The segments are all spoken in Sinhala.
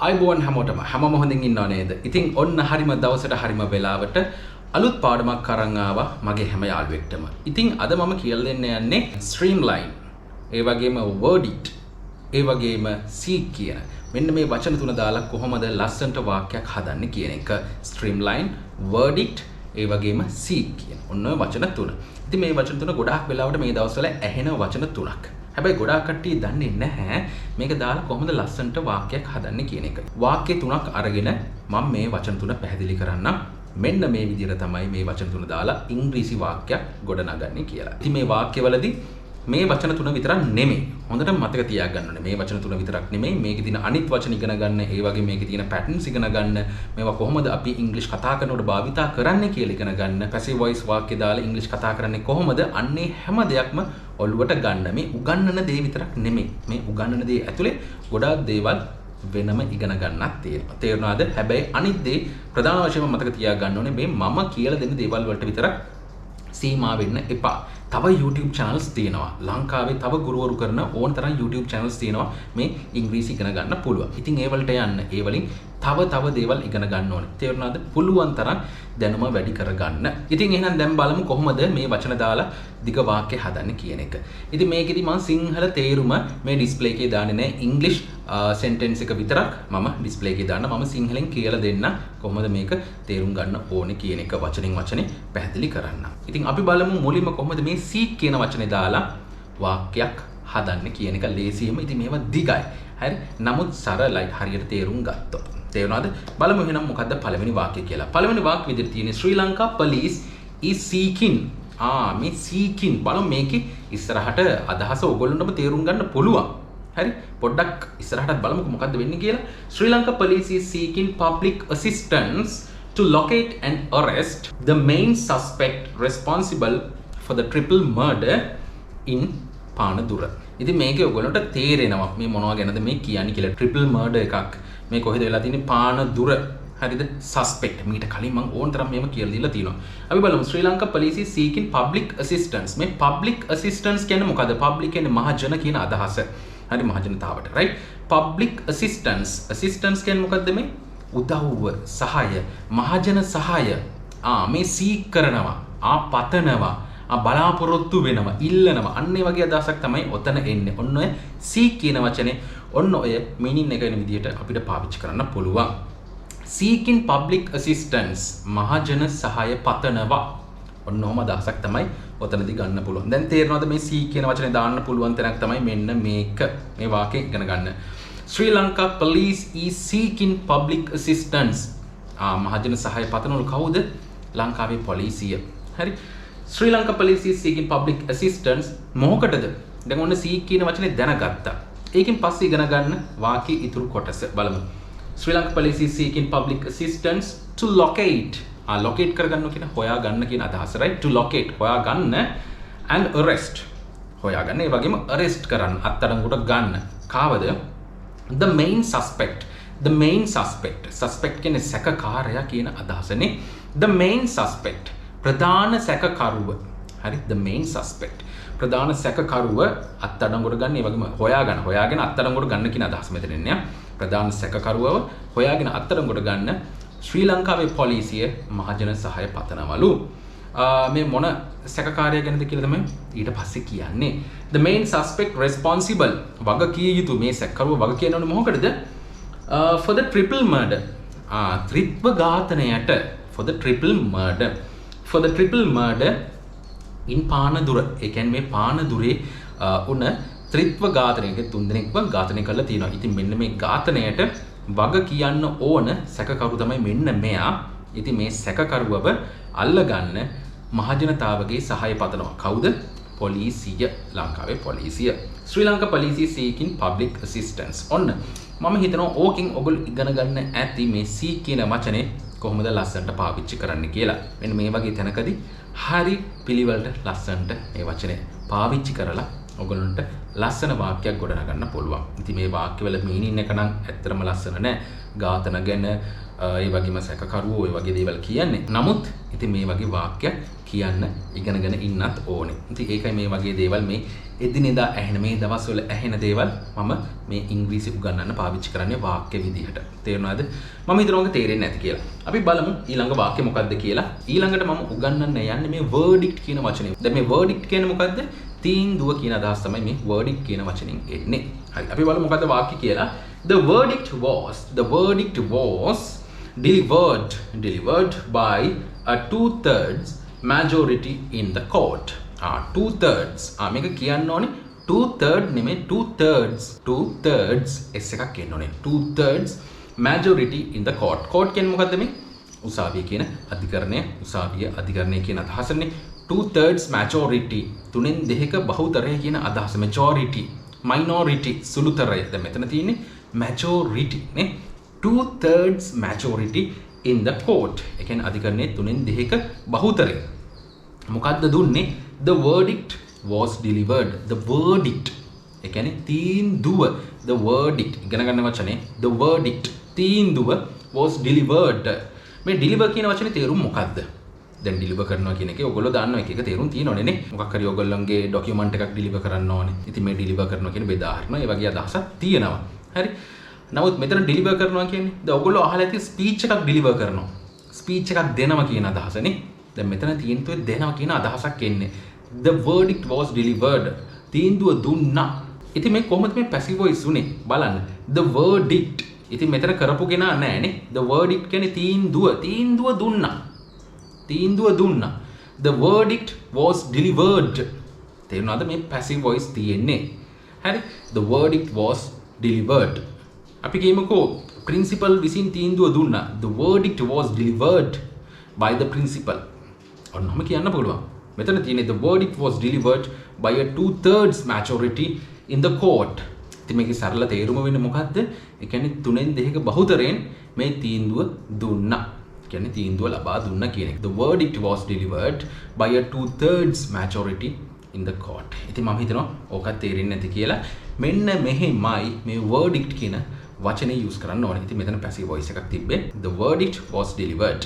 අයිබෝන් හැමෝම හොඳින් ඉන්නව නේද? ඉතින් ඔන්න හරිම දවසට හරිම වෙලාවට අලුත් පාඩමක් අරන් ආවා මගේ හැම යාළුවෙක්ටම. ඉතින් අද මම කියලා දෙන්න යන්නේ STREAMLINE, ඒ වගේම word it, ඒ වගේම seek කියන මෙන්න මේ වචන තුන දාලා කොහොමද ලස්සනට වාක්‍යයක් හදන්නේ කියන එක. STREAMLINE, word it, ඒ වගේම seek කියන ඔන්න ඔය වචන තුන. ඉතින් මේ වචන තුන ගොඩාක් වෙලාවට මේ දවස්වල ඇහෙන වචන තුනක්. හැබැයි ගොඩාක් කට්ටිය දන්නේ නැහැ මේක දාලා කොහොමද ලස්සනට වාක්‍යයක් හදන්නේ කියන එක. වාක්‍ය තුනක් අරගෙන මම මේ වචන තුන පැහැදිලි කරන්නම්. මෙන්න මේ විදිහට තමයි මේ වචන තුන දාලා ඉංග්‍රීසි වාක්‍යයක් ගොඩනගන්නේ කියලා. ඉතින් මේ වාක්‍යවලදී මේ වචන තුන විතරක් නෙමෙයි. හොඳට මතක තියාගන්න ඕනේ. මේ වචන තුන විතරක් නෙමෙයි. මේකේ තියෙන අනිත් වචන ඉගෙන ගන්න, ඒ වගේ මේකේ තියෙන පැටර්න්ස් ඉගෙන ගන්න, මේවා කොහොමද අපි ඉංග්‍රීසි කතා කරනකොට භාවිතා කරන්නේ කියලා ඉගෙන ගන්න. පැසිව් වොයිස් වාක්‍ය දාලා ඉංග්‍රීසි කතා කරන්නේ කොහොමද? අන්නේ හැම දෙයක්ම ඔළුවට ගන්න. මේ උගන්වන දේ විතරක් නෙමෙයි. මේ උගන්වන දේ ඇතුලේ ගොඩාක් දේවල් වෙනම ඉගෙන ගන්නත් තියෙනවා. තේරුණාද? හැබැයි අනිත් දේ ප්‍රධාන වශයෙන්ම මතක තියාගන්න ඕනේ මේ මම කියලා දෙන දේවල් වලට විතරක් සීමා වෙන්න එපා. තව YouTube channels තියෙනවා. ලංකාවේ තව ගුරුවරු කරන ඕන තරම් YouTube channels තියෙනවා මේ ඉංග්‍රීසි ඉගෙන ගන්න පුළුවන්. ඉතින් ඒ වලට යන්න. ඒ වලින් තව දේවල් ඉගෙන ගන්න ඕනේ. තේරුණාද? පුළුවන් තරම් දැනුම වැඩි කරගන්න. ඉතින් එහෙනම් දැන් බලමු කොහොමද මේ වචන දාලා දිග වාක්‍ය හදන්නේ කියන එක. ඉතින් මේකෙදි මම සිංහල තේරුම මේ ඩිස්ප්ලේ එකේ දාන්නේ නැහැ. ඉංග්‍රීසි sentence එක විතරක් මම ඩිස්ප්ලේ එකේ දාන්න. මම සිංහලෙන් කියලා දෙන්න කොහොමද මේක තේරුම් ගන්න ඕනේ කියන එක වචනෙන් වචනේ පැහැදිලි කරන්න. ඉතින් අපි බලමු මුලින්ම කොහොමද මේ seek කියන වචනේ දාලා වාක්‍යයක් හදන්නේ කියන එක. ලේසියෙම. ඉතින් මේවා දිගයි. හරි. නමුත් සරලයි හරියට තේරුම් ගත්තොත්. තේරුණාද? බලමු එහෙනම් මොකද්ද පළවෙනි වාක්‍යය කියලා. පළවෙනි වාක්‍ය විදිහට තියෙන්නේ ශ්‍රී ලංකා police is seeking. මේ seeking බලමු මේකේ ඉස්සරහට අදහස ඔයගොල්ලන්ටම තේරුම් ගන්න පුළුවන්. හරි. පොඩ්ඩක් ඉස්සරහට බලමු මොකද්ද වෙන්නේ කියලා. ශ්‍රී Lanka police is seeking public assistance to locate and arrest the main suspect responsible for the triple murder in Panadura. ඉතින් මේකේ ඔයගොල්ලන්ට තේරෙනවා මේ මොනවා ගැනද මේ කියන්නේ කියලා. triple murder එකක්. මේ කොහෙද වෙලා තියෙන්නේ? පානදුර. හරිද? suspect. මීට කලින් මම ඕන තරම් මේව කියලා දීලා තියෙනවා. අපි බලමු ශ්‍රී Lanka police is seeking public assistance. මේ public assistance කියන්නේ මොකද්ද? public කියන්නේ මහජන කියන අදහස. හරි, මහජනතාවට. right? public assistance. assistance කියන්නේ මොකද්ද මේ? උදව්ව, සහාය, මහජන සහාය. මේ seek කරනවා, පතනවා, බලාපොරොත්තු වෙනවා, ඉල්ලනවා. අන්න ඒ වගේ අදහසක් තමයි ඔතන එන්නේ. ඔන්න ඔය seek කියන වචනේ ඔන්න ඔය meaning එක වෙන විදිහට අපිට පාවිච්චි කරන්න පුළුවන්. seeking public assistance, මහජන සහාය පතනවා. ඔන්න ඔහම අදහසක් තමයි ඔතනදී ගන්න පුළුවන්. දැන් තේරෙනවද මේ seek කියන වචනේ දාන්න පුළුවන් තැනක් තමයි මෙන්න මේක. මේ වාක්‍යය ඉගෙන ගන්න. ශ්‍රී Lanka police is seeking public assistance. මහජන සහාය පතනවලු කවුද? ලංකාවේ පොලිසිය. හරි. ශ්‍රී Lanka police is seeking public assistance මොකටද? දැන් ඔන්න seek කියන වචනේ දැනගත්තා. ඒකෙන් පස්සේ ඉගෙන ගන්න වාක්‍යයේ ඉතුරු කොටස බලමු. ශ්‍රී Lanka police is seeking public assistance to locate. locate කරගන්න කියන හොයා ගන්න කියන අදහස, right? to locate හොයා ගන්න and arrest හොයා ගන්න. ඒ වගේම arrest කරන්න, අත්අඩංගුවට ගන්න. කාවද? the main suspect. the main suspect. suspect කියන්නේ සැකකාරයා කියන අදහසනේ. the main suspect ප්‍රධාන සැකකරුව. හරි, the main suspect ප්‍රධාන සැකකරුව අත්අඩංගුවට ගන්න. ඒ වගේම හොයාගෙන අත්අඩංගුවට ගන්න කියන අදහස මෙතන එන්නේ. ප්‍රධාන සැකකරුවව හොයාගෙන අත්අඩංගුවට ගන්න ශ්‍රී ලංකාවේ පොලිසිය මහජන සහාය පතනවලු. මේ මොන සැකකාරයා ගැනද කියලා තමයි ඊට පස්සේ කියන්නේ. the main suspect responsible වග කිය යුතු මේ සැකකරුව වග කියනවනේ මොකටද? for the triple murder. ත්‍රිත්ව ඝාතනයට. for the triple murder in Panadura. ඒ කියන්නේ මේ පානදුරේ උන ත්‍රිත්ව ඝාතනයක 3 දෙනෙක්ව ඝාතනය කරලා තියෙනවා. ඉතින් මෙන්න මේ ඝාතනයට වග කියන්න ඕන සැකකරු තමයි මෙන්න මෙයා. ඉතින් මේ සැකකරුවව අල්ලගන්න මහජනතාවගේ සහාය පතනවා. කවුද? පොලිසිය. ලංකාවේ පොලිසිය. ශ්‍රී Lanka police is seeking public assistance. ඔන්න මම හිතනවා ඕකෙන් ඔයගොල්ලෝ ඉගෙන ගන්න ඇති මේ seek කියන වචනේ කොහොමද ලස්සනට පාවිච්චි කරන්න කියලා. මෙන්න මේ වගේ තැනකදී හරි පිළිවෙලට ලස්සනට මේ වචනේ පාවිච්චි කරලා ඔයගොල්ලන්ට ලස්සන වාක්‍යයක් ගොඩනගන්න පුළුවන්. ඉතින් මේ වාක්‍යවල මීනින් එක නම් ඇත්තටම ලස්සන නෑ. ඝාතන ගැන ඒ වගේම සැකකරුවෝ ඒ වගේ දේවල් කියන්නේ. නමුත් ඉතින් මේ වගේ වාක්‍යයක් කියන්න ඉගෙනගෙන ඉන්නත් ඕනේ. ඉතින් ඒකයි මේ වගේ දේවල් මේ එදිනෙදා ඇහෙන මේ දවස්වල ඇහෙන දේවල් මම මේ ඉංග්‍රීසි උගන්වන්න පාවිච්චි කරන්නේ වාක්‍ය විදිහට. තේරුණාද? මම හිතනවා ඔක තේරෙන්නේ නැති කියලා. අපි බලමු ඊළඟ වාක්‍ය මොකක්ද කියලා. ඊළඟට මම උගන්වන්න යන්නේ මේ verdict කියන වචනේ. දැන් මේ verdict කියන්නේ මොකද්ද? තීන්දුව කියන අදහස තමයි මේ verdict කියන වචنين එන්නේ. හරි. අපි බලමු මොකද්ද වාක්‍ය කියලා. The verdict was delivered by a 2/3 majority in the court. 2/3 මේක කියන්න ඕනේ 2/3 නෙමෙයි 2/3 s එකක් කියන්න ඕනේ 2/3 majority in the court. court කියන්නේ මොකද්ද මේ? උසාවිය කියන අධිකරණය, උසාවිය අධිකරණය කියන අදහසනේ. 2/3 majority 3/2ක බහුතරය කියන අදහස. majority minority සුළුතරය. දැන් මෙතන තියෙන්නේ majority නේ. 2/3 majority in the court. ඒ කියන්නේ අධිකරණයේ 3/2ක බහුතරය. මොකද්ද දුන්නේ? The verdict was delivered. The verdict ඒ කියන්නේ තීන්දුව. The verdict ඉගෙන ගන්න වචනේ the verdict තීන්දුව was delivered. මේ deliver කියන වචනේ තේරුම මොකද්ද? දැන් deliver කරනවා කියන එකේ ඔයගොල්ලෝ දන්නවා එක තේරුම් තියෙනවනේ නේ. මොකක් හරි ඔයගොල්ලන්ගේ document එකක් deliver කරන්න ඕනේ. ඉතින් මේ deliver කරනවා කියන බෙදා හරිනවා. ඒ වගේ අදහසක් තියෙනවා. හරි. නමුත් මෙතන deliver කරනවා කියන්නේ දැන් ඔයගොල්ලෝ අහලා ඇති speech එකක් deliver කරනවා. speech එකක් දෙනවා කියන අදහසනේ. දැන් මෙතන තියෙන්නේ දෙනවා කියන අදහසක් එන්නේ. The verdict was delivered. තීන්දුව දුන්නා. ඉතින් මේ කොහොමද මේ passive voice උනේ? බලන්න. The verdict. ඉතින් මෙතන කරපු කෙනා නෑනේ. The verdict කියන්නේ තීන්දුව දුන්නා. තීන්දුව දුන්නා. The verdict was delivered. තේරුණාද මේ passive voice තියෙන්නේ? හරි. The verdict was delivered. අපි කියමුකෝ principal විසින් තීන්දුව දුන්නා. The verdict was delivered by the principal. ඔන්නම කියන්න පුළුවන්. මෙතන තියෙන්නේ the verdict was delivered by a 2/3 majority in the court. ඉතින් මේකේ සරල තේරුම වෙන්නේ මොකද්ද? ඒ කියන්නේ 3/2ක බහුතරයෙන් මේ තීන්දුව දුන්නා. කියන්නේ තීන්දුව ලබා දුන්නා කියන එක. The verdict was delivered by a 2/3 majority in the court. ඉතින් මම හිතනවා ඕකත් තේරෙන්නේ නැති කියලා. මෙන්න මෙහෙමයි මේ verdict කියන වචනේ use කරන්න ඕනේ. ඉතින් මෙතන passive voice එකක් තිබ්බේ. The verdict was delivered.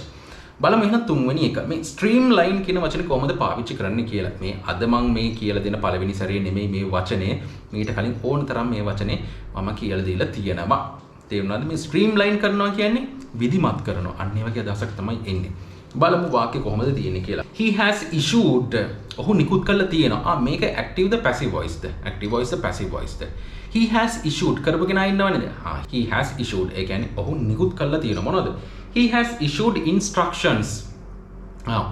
බලමු එහෙනම් තුන්වෙනි එක. මේ streamline කියන වචනේ කොහොමද පාවිච්චි කරන්නේ කියලා. මේ අද මම මේ කියලා දෙන පළවෙනි සැරේ නෙමෙයි මේ වචනේ. මීට කලින් ඕන තරම් මේ වචනේ මම කියලා දීලා තියෙනවා. තේරුණාද? මේ streamline කරනවා කියන්නේ විධිමත් කරනවා. අන්න ඒ වගේ අදහසක් තමයි එන්නේ. බලමු වාක්‍ය කොහොමද තියෙන්නේ කියලා. He has issued. ඔහු නිකුත් කළා තියෙනවා. මේක active the passive voice the? active voice the passive voice the? He has issued කරපු කෙනා ඉන්නවනේද? He has issued. ඒ කියන්නේ ඔහු නිකුත් කළා තියෙනවා. මොනවද? He has issued instructions.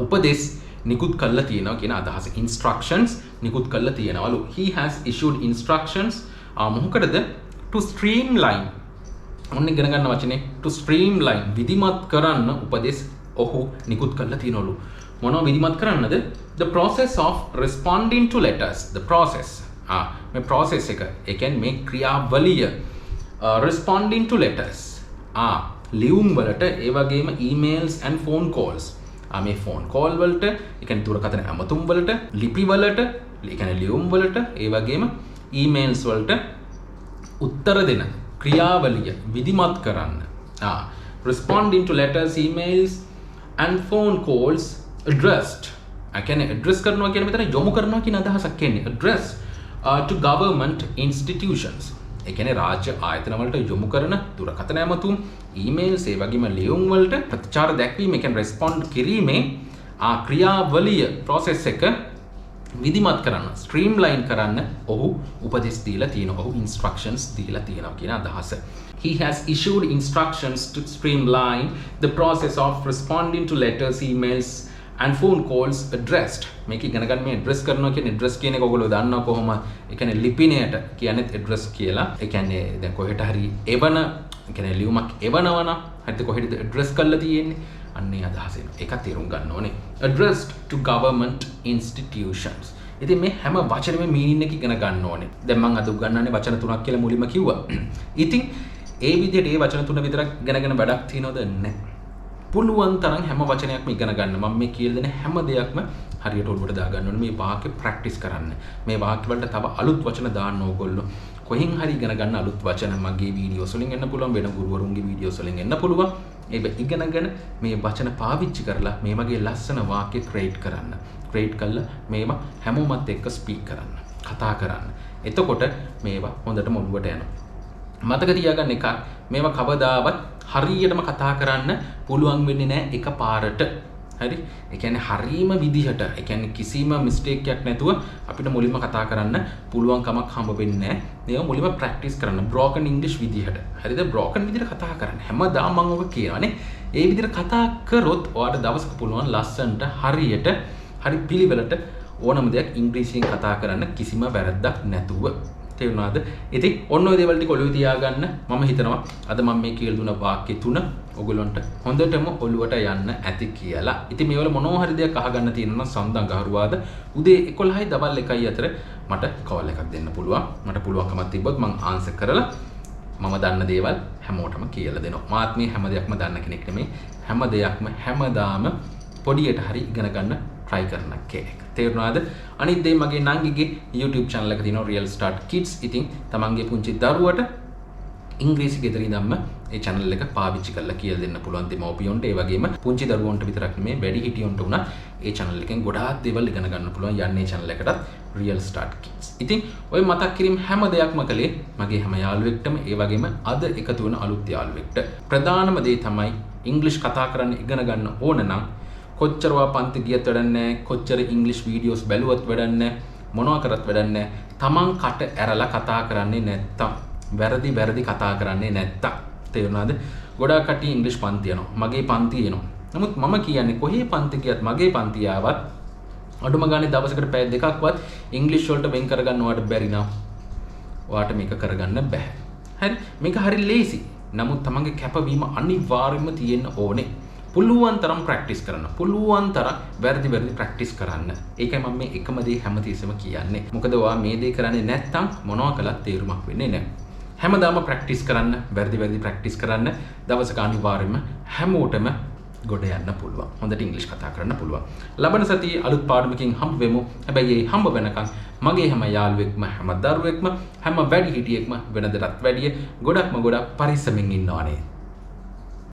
උපදේශ නිකුත් කළා තියෙනවා කියන අදහස. Instructions නිකුත් කළා තියෙනවලු. He has issued instructions. මොකටද? To streamline. ඔන්න ඉගෙන ගන්න වචනේ to streamline විධිමත් කරන්න උපදේශ ඔහු නිකුත් කළා තියෙනවලු. මොනව විධිමත් කරන්නද? The process of responding to letters. The process. මේ process එක. ඒ කියන්නේ මේ ක්‍රියාවලිය responding to letters. ලියුම් වලට ඒ වගේම emails and phone calls. මේ phone call වලට, ඒ කියන්නේ දුරකථන ඇමතුම් වලට, ලිපි වලට, ඒ කියන්නේ ලියුම් වලට, ඒ වගේම emails වලට උත්තර දෙන ක්‍රියාවලිය විධිමත් කරන්න. Responding to letters, emails and phone calls addressed. ඒ කියන්නේ address කරනවා කියන මෙතන යොමු කරනවා කියන අදහසක් එන්නේ. Address to government institutions. ඒ කියන්නේ රාජ්‍ය ආයතන වලට යොමු කරන දුරකථන ඇමතුම්, emails, ඒ වගේම ලියුම් වලට ප්‍රතිචාර දැක්වීම, ඒ කියන්නේ respond කිරීමේ ක්‍රියාවලිය process එක විධිමත් කරන්න, streamline කරන්න ඔහු උපදෙස් දීලා තියෙනවා. ඔහු instructions දීලා තියෙනවා කියන අදහස. He has issued instructions to streamline the process of responding to letters, emails and phone calls addressed. මේක ඉගෙන ගන්න මේ address කරනවා කියන්නේ address කියන එක ඔයගොල්ලෝ දන්නවා කොහොම. ඒ කියන්නේ ලිපිණයට කියන්නේ address කියලා. ඒ කියන්නේ දැන් කොහෙට හරි එවන, ඒ කියන්නේ ලියුමක් එවනවා නම් හරිද කොහෙද address කරලා තියෙන්නේ. අන්නේ අදහස එනවා. ඒක තේරුම් ගන්න ඕනේ. Addressed to government institutions. ඉතින් මේ හැම වචනෙම meaning එක ඉගෙන ගන්න ඕනේ. දැන් මම අද උගන්වන්නේ වචන තුනක් කියලා මුලින්ම කිව්වා. ඉතින් ඒ විදිහට ඒ වචන තුන විතරක් ඉගෙනගෙන වැඩක් තියනවද? නැහැ. පුළුවන් තරම් හැම වචනයක්ම ඉගෙන ගන්න. මම මේ කියලා දෙන හැම දෙයක්ම හරියට ඔළුවට දා ගන්න ඕනේ. මේ වාක්‍ය ප්‍රැක්ටිස් කරන්න. මේ වාක්‍ය වලට තව අලුත් වචන දාන්න ඕගොල්ලෝ. කොහෙන් හරි ඉගෙන ගන්න අලුත් වචන මගේ වීඩියෝස් වලින් එන්න පුළුවන්, වෙන ගුරුවරුන්ගේ වීඩියෝස් වලින් එන්න පුළුවන්. ඒක ඉගෙනගෙන මේ වචන පාවිච්චි කරලා මේ වගේ ලස්සන වාක්‍ය ක්‍රියේට් කරන්න. ක්‍රියේට් කළා මේවා හැමෝමත් එක්ක ස්පීක් කරන්න. කතා කරන්න. එතකොට මේවා හොඳටම ඔළුවට යනවා. මතක තියාගන්න එක මේවා කවදාවත් හරියටම කතා කරන්න පුළුවන් වෙන්නේ නැහැ එකපාරට. හරි? ඒ කියන්නේ හරීම විදිහට, ඒ කියන්නේ කිසිම මිස්ටේක් එකක් නැතුව අපිට මුලින්ම කතා කරන්න පුළුවන් කමක් හම්බ වෙන්නේ නැහැ. මේවා මුලින්ම ප්‍රැක්ටිස් කරන්න broken english විදිහට. හරිද? broken විදිහට කතා කරන්න. හැමදාම මම ඔබ කියනවානේ. ඒ විදිහට කතා කරොත් ඔයාලට දවසක පුළුවන් ලස්සනට හරියට හරි පිළිවෙලට ඕනම දෙයක් ඉංග්‍රීසියෙන් කතා කරන්න කිසිම වැරද්දක් නැතුව. තේරුණාද? ඉතින් ඔන්න ඔය දේවල් ටික ඔළුවේ තියාගන්න. මම හිතනවා අද මම මේ කියලා දුන වාක්‍ය තුන ඔයගොල්ලන්ට හොඳටම ඔළුවට යන්න ඇති කියලා. ඉතින් මේවල මොනවා හරි දෙයක් අහගන්න තියෙනවා නම් සඳන් ගහරුවාද උදේ 11යි දවල් 1යි අතර මට කෝල් එකක් දෙන්න පුළුවන්. මට පුළුවන්කමක් තිබ්බොත් මම ආන්සර් කරලා මම දන්න දේවල් හැමෝටම කියලා දෙනවා. මාත් මේ හැම දෙයක්ම දන්න කෙනෙක් නෙමෙයි. හැම දෙයක්ම හැමදාම පොඩියට හරි ඉගෙන ගන්න try කරන කෙනෙක්. තේරුණාද? අනිත් දේ මගේ නංගිගේ YouTube channel එක තියෙනවා Real Start Kids. ඉතින් තමන්ගේ පුංචි දරුවට ඉංග්‍රීසි ගෙදර ඉඳන්ම ඒ channel එක පාවිච්චි කරලා කියලා දෙන්න පුළුවන් දෙමව්පියන්ට. ඒ වගේම පුංචි දරුවන්ට විතරක් නෙමෙයි වැඩි හිටියන්ට උනත් ඒ channel එකෙන් ගොඩාක් දේවල් ඉගෙන ගන්න පුළුවන්. යන්නේ channel එකටත් Real Start Kids. ඉතින් ඔය මතක් කිරීම හැම දෙයක්ම කළේ මගේ හැම යාළුවෙක්ටම ඒ වගේම අද එකතු වෙන අලුත් යාළුවෙක්ට. ප්‍රධානම දේ තමයි ඉංග්‍රීසි කතා කරන්න ඉගෙන ගන්න ඕන නම් කොච්චරවා පන්ති ගියත් වැඩක් නැහැ, කොච්චර ඉංග්‍රීසි වීඩියෝස් බැලුවත් වැඩක් නැහැ, මොනවා කරත් වැඩක් නැහැ. තමන් කට ඇරලා කතා කරන්නේ නැත්තම්, වැරදි කතා කරන්නේ නැත්තම්. තේරුණාද? ගොඩාක් කට්ටිය ඉංග්‍රීසි පන්ති යනවා. මගේ පන්ති එනවා. නමුත් මම කියන්නේ කොහේ පන්ති ගියත් මගේ පන්ති ආවත් අඩුම ගානේ දවසකට පැය දෙකක්වත් ඉංග්‍රීසි වලට වෙන් කරගන්න ඔයාලට බැරි නම් ඔයාලට මේක කරගන්න බෑ. හරි? මේක හරි ලේසි. නමුත් තමන්ගේ කැපවීම අනිවාර්යයෙන්ම තියෙන්න ඕනේ. පුළුවන් තරම් ප්‍රැක්ටිස් කරන්න. පුළුවන් තරම් වැරදි ප්‍රැක්ටිස් කරන්න. ඒකයි මම මේ එකම දේ හැමතිස්සෙම කියන්නේ. මොකද ඔයා මේ දේ කරන්නේ නැත්නම් මොනවා කළත් තේරුමක් වෙන්නේ නැහැ. හැමදාම ප්‍රැක්ටිස් කරන්න, වැරදි ප්‍රැක්ටිස් කරන්න. දවසක අනිවාර්යයෙන්ම හැමෝටම ගොඩ යන්න පුළුවන්. හොඳට ඉංග්‍රීසි කතා කරන්න පුළුවන්. ලබන සතියේ අලුත් පාඩමකින් හම්බ වෙමු. හැබැයි මේ හම්බ වෙනකන් මගේ හැම යාළුවෙක්ම, හැම දරුවෙක්ම, හැම වැඩිහිටියෙක්ම වෙනදටත් වැඩිය ගොඩක් පරිස්සමින් ඉන්නවනේ.